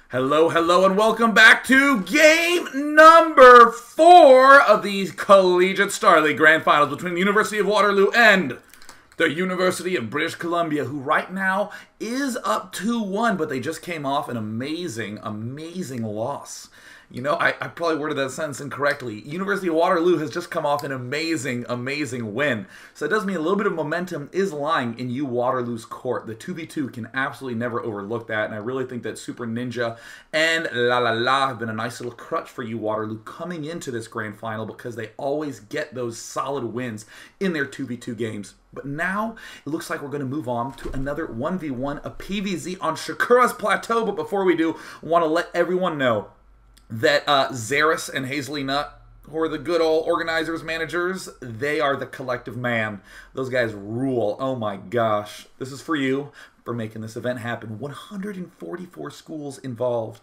Hello, hello, and welcome back to game number 4 of these Collegiate Star League Grand Finals between the University of Waterloo and the University of British Columbia, who right now is up 2-1, but they just came off an amazing loss. You know, I probably worded that sentence incorrectly. University of Waterloo has just come off an amazing win. So it does mean a little bit of momentum is lying in Waterloo's court. The 2v2 can absolutely never overlook that, and I really think that Super Ninja and La La La have been a nice little crutch for Waterloo coming into this grand final because they always get those solid wins in their 2v2 games. But now, it looks like we're going to move on to another 1v1, a PVZ on Shakuras Plateau. But before we do, I want to let everyone know that Zaris and Hazley Nut, who are the good old organizers, managers, they are the collective man. Those guys rule. Oh my gosh. This is for you, for making this event happen. 144 schools involved.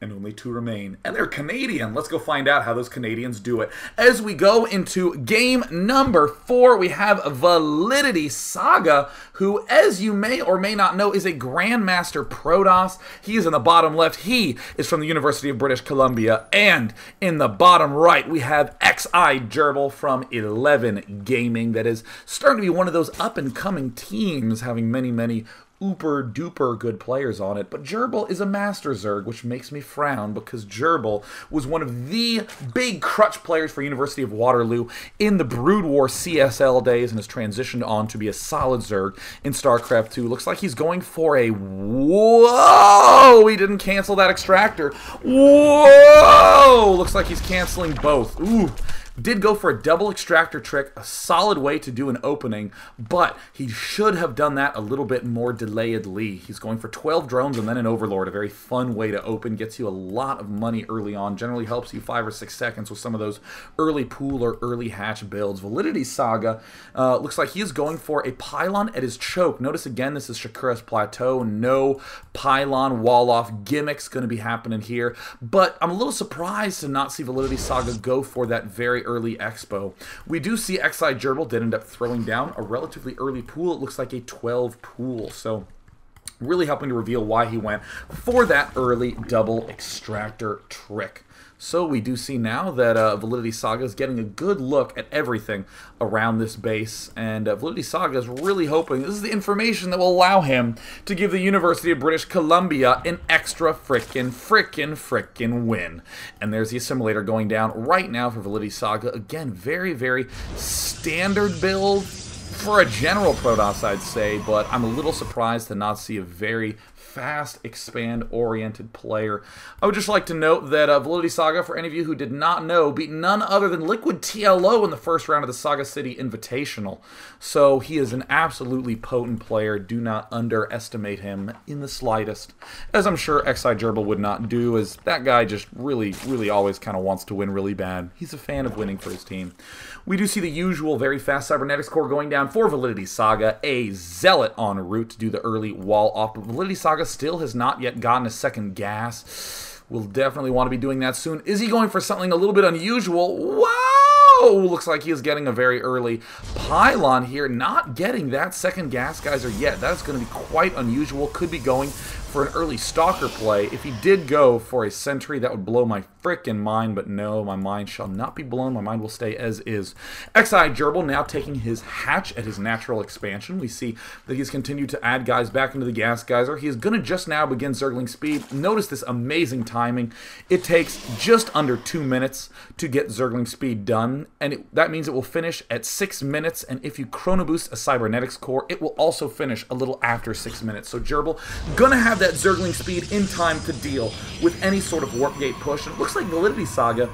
And only 2 remain. And they're Canadian. Let's go find out how those Canadians do it. As we go into game number 4, we have ValiditySAGA, who, as you may or may not know, is a Grandmaster Protoss. He is in the bottom left. He is from the University of British Columbia. And in the bottom right, we have xiGerbil from 11 Gaming. That is starting to be one of those up-and-coming teams, having many uber-duper good players on it. But Gerbil is a Master Zerg, which makes me frown because Gerbil was one of the big crutch players for University of Waterloo in the Brood War CSL days and has transitioned on to be a solid Zerg in StarCraft 2. Looks like he's going for a... Whoa! He didn't cancel that extractor. Whoa! Looks like he's canceling both. Ooh. Did go for a double extractor trick, a solid way to do an opening, but he should have done that a little bit more delayedly. He's going for 12 drones and then an Overlord, a very fun way to open, gets you a lot of money early on, generally helps you 5 or 6 seconds with some of those early pool or early hatch builds. ValiditySAGA looks like he is going for a pylon at his choke. Notice again, this is Shakuras Plateau, no pylon wall-off gimmicks going to be happening here, but I'm a little surprised to not see ValiditySAGA go for that very early expo. We do see xiGerbil did end up throwing down a relatively early pool. It looks like a 12 pool, so really helping to reveal why he went for that early double extractor trick. So we do see now that ValiditySAGA is getting a good look at everything around this base, and ValiditySAGA is really hoping this is the information that will allow him to give the University of British Columbia an extra frickin' win. And there's the assimilator going down right now for ValiditySAGA. Again, very standard build for a general Protoss, I'd say, but I'm a little surprised to not see a very fast, expand-oriented player. I would just like to note that ValiditySAGA, for any of you who did not know, beat none other than Liquid TLO in the first round of the Saga City Invitational. So he is an absolutely potent player. Do not underestimate him in the slightest, as I'm sure xiGerbil would not do, as that guy just really always kind of wants to win really bad. He's a fan of winning for his team. We do see the usual very fast cybernetics core going down for ValiditySAGA, a Zealot en route to do the early wall off, but ValiditySAGA still has not yet gotten a second gas. We'll definitely want to be doing that soon. Is he going for something a little bit unusual? Wow! Looks like he is getting a very early pylon here. Not getting that second gas geyser yet. That is going to be quite unusual. Could be going for an early stalker play. If he did go for a sentry, that would blow my frickin' mind, but no, my mind shall not be blown. My mind will stay as is. xiGerbil now taking his hatch at his natural expansion. We see that he's continued to add guys back into the gas geyser. He is going to just now begin Zergling speed. Notice this amazing timing. It takes just under 2 minutes to get Zergling speed done, and that means it will finish at 6 minutes, and if you chrono boost a cybernetics core, it will also finish a little after 6 minutes. So Gerbil gonna have that Zergling speed in time to deal with any sort of warp gate push, and it looks like ValiditySAGA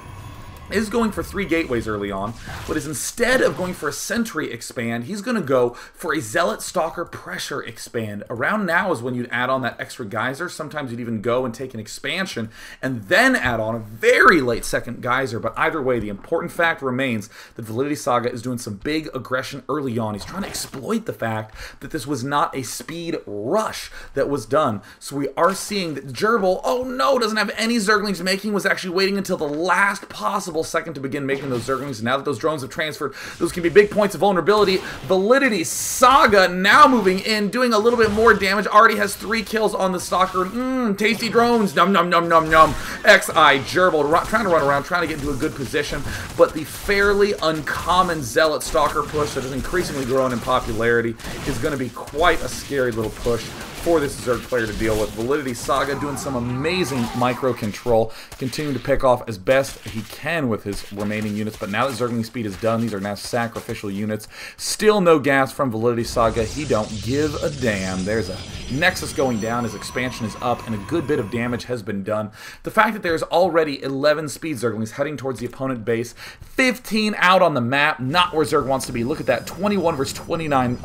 is going for 3 gateways early on, but is instead of going for a sentry expand, he's going to go for a Zealot Stalker pressure expand. Around now is when you'd add on that extra geyser. Sometimes you'd even go and take an expansion and then add on a very late second geyser, but either way, the important fact remains that ValiditySAGA is doing some big aggression early on. He's trying to exploit the fact that this was not a speed rush that was done. So we are seeing that Gerbil, oh no, doesn't have any Zerglings making, was actually waiting until the last possible couple seconds to begin making those Zerglings. And now that those drones have transferred, those can be big points of vulnerability. ValiditySAGA now moving in, doing a little bit more damage. Already has 3 kills on the Stalker. Tasty drones. Num, num, num, num, num. xiGerbil trying to run around, trying to get into a good position. But the fairly uncommon Zealot Stalker push that is increasingly growing in popularity is going to be quite a scary little push for this Zerg player to deal with. ValiditySAGA doing some amazing micro control, continuing to pick off as best he can with his remaining units, but now that Zergling speed is done, these are now sacrificial units. Still no gas from ValiditySAGA. He don't give a damn. There's a Nexus going down, his expansion is up, and a good bit of damage has been done. The fact that there's already 11 speed Zerglings heading towards the opponent base, 15 out on the map, not where Zerg wants to be. Look at that, 21 versus 29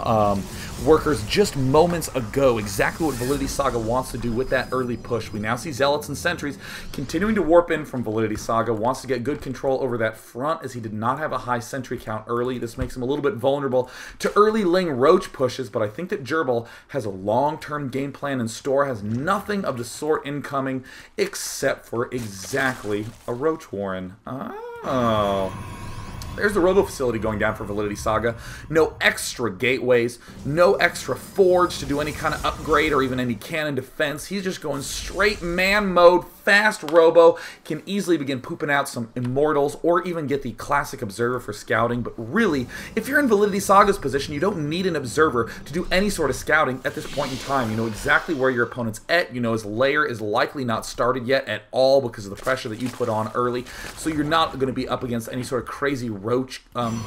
workers just moments ago. Exactly what ValiditySAGA wants to do with that early push. We now see Zealots and Sentries continuing to warp in from ValiditySAGA. Wants to get good control over that front as he did not have a high sentry count early. This makes him a little bit vulnerable to early Ling Roach pushes, but I think that xiGerbil has a long-term game plan in store, has nothing of the sort incoming except for exactly a Roach Warren. Oh. There's the Robo Facility going down for ValiditySAGA. No extra gateways, no extra forge to do any kind of upgrade or even any cannon defense. He's just going straight man mode, fast Robo, can easily begin pooping out some Immortals or even get the classic Observer for scouting. But really, if you're in ValiditySAGA's position, you don't need an Observer to do any sort of scouting at this point in time. You know exactly where your opponent's at. You know his lair is likely not started yet at all because of the pressure that you put on early. So you're not going to be up against any sort of crazy Roach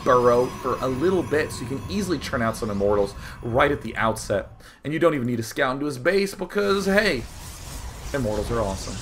burrow for a little bit, so you can easily churn out some Immortals right at the outset. And you don't even need to scout into his base because, hey, Immortals are awesome.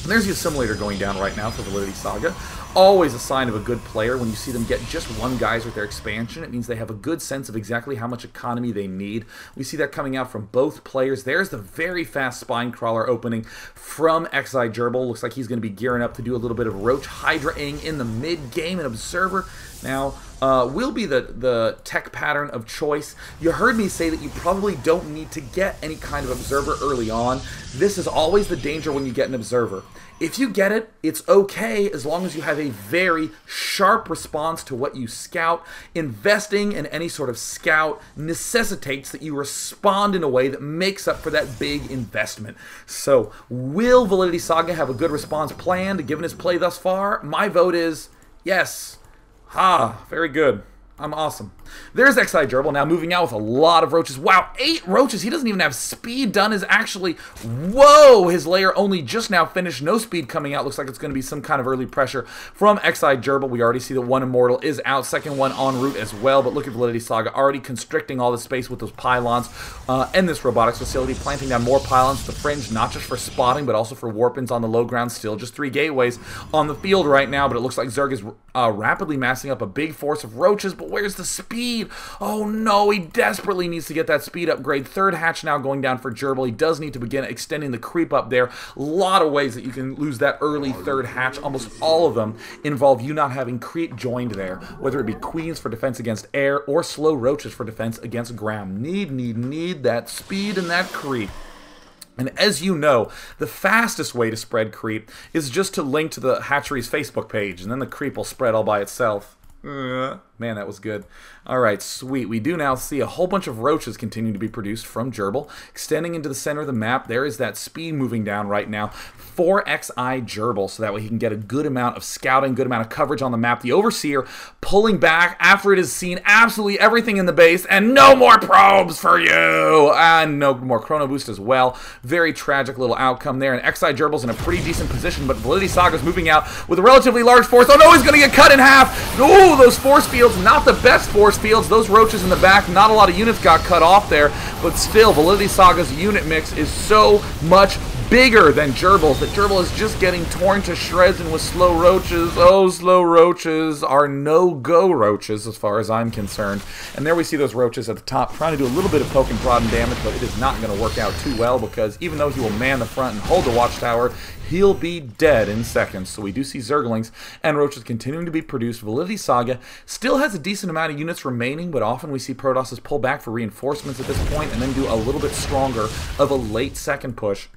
And there's the Assimilator going down right now for ValiditySAGA. Always a sign of a good player when you see them get just one guys with their expansion. It means they have a good sense of exactly how much economy they need. We see that coming out from both players. There's the very fast Spine Crawler opening from xiGerbil. Looks like he's going to be gearing up to do a little bit of Roach Hydra-ing in the mid-game. An Observer now will be the tech pattern of choice. You heard me say that you probably don't need to get any kind of Observer early on. This is always the danger when you get an Observer. If you get it, it's okay as long as you have a very sharp response to what you scout. Investing in any sort of scout necessitates that you respond in a way that makes up for that big investment. So, will ValiditySAGA have a good response planned given his play thus far? My vote is yes. Very good. I'm awesome. There's xiGerbil now moving out with a lot of Roaches. Wow, 8 Roaches. He doesn't even have speed done. Is actually, whoa, his lair only just now finished. No speed coming out. Looks like it's going to be some kind of early pressure from xiGerbil. We already see that one Immortal is out. Second one en route as well. But look at ValiditySAGA already constricting all the space with those pylons and this robotics facility. Planting down more pylons at the fringe, not just for spotting, but also for warp-ins on the low ground. Still just 3 gateways on the field right now. But it looks like Zerg is rapidly massing up a big force of Roaches. But where's the speed? Oh no, he desperately needs to get that speed upgrade. Third hatch now going down for xiGerbil. He does need to begin extending the creep up there. A lot of ways that you can lose that early third hatch. Almost all of them involve you not having creep joined there, whether it be Queens for defense against air or slow Roaches for defense against ground. Need that speed and that creep. And as you know, the fastest way to spread creep is just to link to the hatchery's Facebook page, and then the creep will spread all by itself. Man, that was good. Alright, sweet. We do now see a whole bunch of Roaches continuing to be produced from xiGerbil. Extending into the center of the map, there is that speed moving down right now for xiGerbil, so that way he can get a good amount of scouting, good amount of coverage on the map. The Overseer pulling back after it has seen absolutely everything in the base, and no more probes for you! And no more Chrono Boost as well. Very tragic little outcome there, and xiGerbil's in a pretty decent position, but ValiditySAGA's moving out with a relatively large force. Oh no, he's going to get cut in half! Ooh, those force fields, not the best force fields. Those Roaches in the back, not a lot of units got cut off there, but still, ValiditySAGA's unit mix is so much bigger than xiGerbil's, that xiGerbil is just getting torn to shreds, and with slow Roaches, oh, slow Roaches are no-go Roaches as far as I'm concerned. And there we see those Roaches at the top trying to do a little bit of poke and prod and damage, but it is not going to work out too well because even though he will man the front and hold the watchtower, he'll be dead in seconds. So we do see Zerglings and Roaches continuing to be produced. ValiditySAGA still has a decent amount of units remaining, but often we see Protosses pull back for reinforcements at this point and then do a little bit stronger of a late second push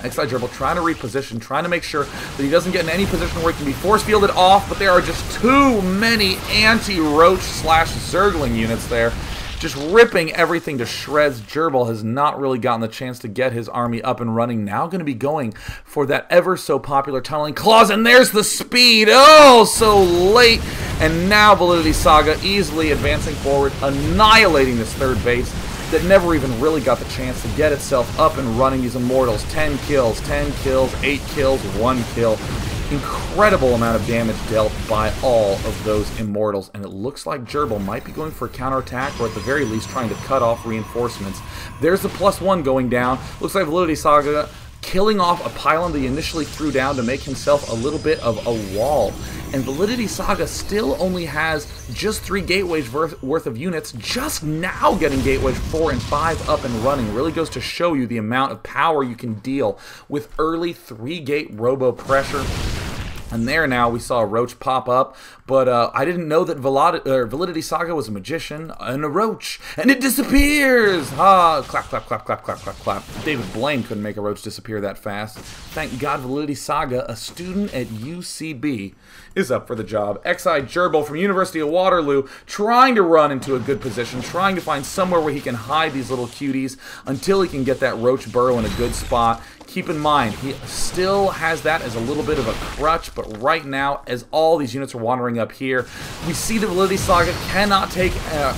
xiGerbil trying to reposition, trying to make sure that he doesn't get in any position where he can be force fielded off, but there are just too many anti-roach slash zergling units there. Just ripping everything to shreds. Gerbil has not really gotten the chance to get his army up and running. Now going to be going for that ever so popular tunneling claws, and there's the speed. Oh, so late. And now ValiditySAGA easily advancing forward, annihilating this third base that never even really got the chance to get itself up and running. These Immortals, 10 kills, 8 kills, 1 kill. Incredible amount of damage dealt by all of those Immortals, and it looks like Gerbil might be going for a counterattack, or at the very least trying to cut off reinforcements. There's the +1 going down. Looks like ValiditySAGA killing off a pylon that he initially threw down to make himself a little bit of a wall. And ValiditySAGA still only has just 3 gateways worth of units, just now getting gateways 4 and 5 up and running. Really goes to show you the amount of power you can deal with early 3-gate robo pressure. And there now we saw a roach pop up, but I didn't know that ValiditySAGA was a magician and a roach, and it disappears! Ah, clap, clap, clap, clap, clap, clap, clap. David Blaine couldn't make a roach disappear that fast. Thank God ValiditySAGA, a student at UCB, is up for the job. xiGerbil from University of Waterloo, trying to run into a good position, trying to find somewhere where he can hide these little cuties until he can get that roach burrow in a good spot. Keep in mind, he still has that as a little bit of a crutch, but right now, as all these units are wandering up here, we see that ValiditySAGA cannot take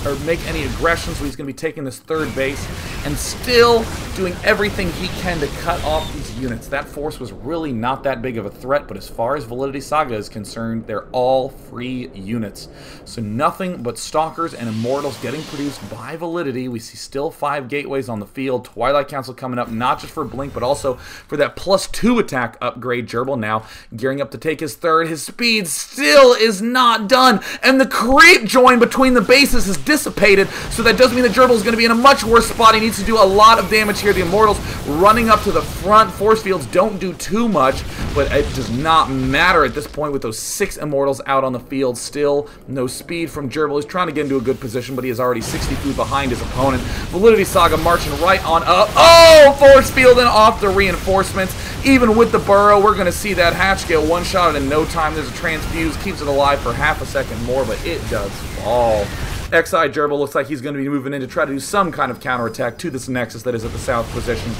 or make any aggression, so he's going to be taking this third base and still doing everything he can to cut off these units. That force was really not that big of a threat, but as far as ValiditySAGA is concerned, they're all free units. So nothing but Stalkers and Immortals getting produced by Validity. We see still 5 gateways on the field. Twilight Council coming up, not just for Blink, but also for that +2 attack upgrade. Gerbil now gearing up to take his third. His speed still is not done, and the creep join between the bases has dissipated, so that does mean that Gerbil is going to be in a much worse spot. He needs to do a lot of damage here. The Immortals running up to the front. Force fields don't do too much, but it does not matter at this point with those 6 Immortals out on the field. Still no speed from Gerbil. He's trying to get into a good position, but he is already 60 feet behind his opponent. ValiditySAGA marching right on up. Oh, force fielding off the reinforcements. Even with the burrow, we're going to see that hatch get one-shotted in no time. There's a transfuse, keeps it alive for half a second more, but it does fall. xiGerbil looks like he's going to be moving in to try to do some kind of counterattack to this Nexus that is at the south position.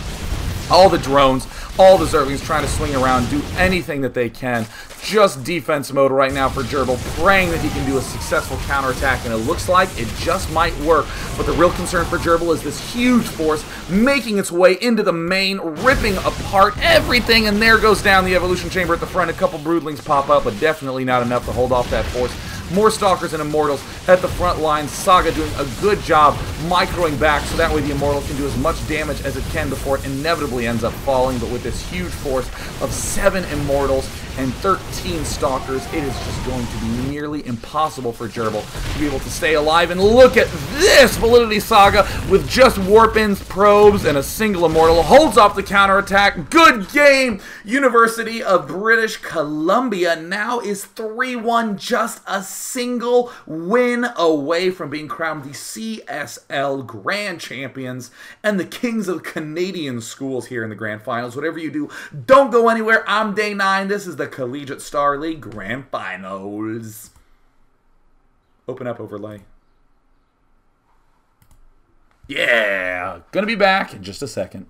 All the drones, all the Zerglings trying to swing around, do anything that they can. Just defense mode right now for Gerbil, praying that he can do a successful counterattack, and it looks like it just might work. But the real concern for Gerbil is this huge force making its way into the main, ripping apart everything, and there goes down the Evolution Chamber at the front. A couple Broodlings pop up, but definitely not enough to hold off that force. More Stalkers and Immortals at the front line. Saga doing a good job microing back so that way the Immortal can do as much damage as it can before it inevitably ends up falling. But with this huge force of 7 Immortals and 13 Stalkers, it is just going to be nearly impossible for Gerbil to be able to stay alive. And look at this! ValiditySAGA with just Warp-Ins, Probes, and a single Immortal holds off the counterattack. Good game! University of British Columbia now is 3-1, just a single win away from being crowned the CSL Grand Champions and the Kings of Canadian Schools here in the Grand Finals. Whatever you do, don't go anywhere. I'm Day 9. This is the Collegiate Star League Grand Finals. Open up overlay. Yeah, gonna be back in just a second.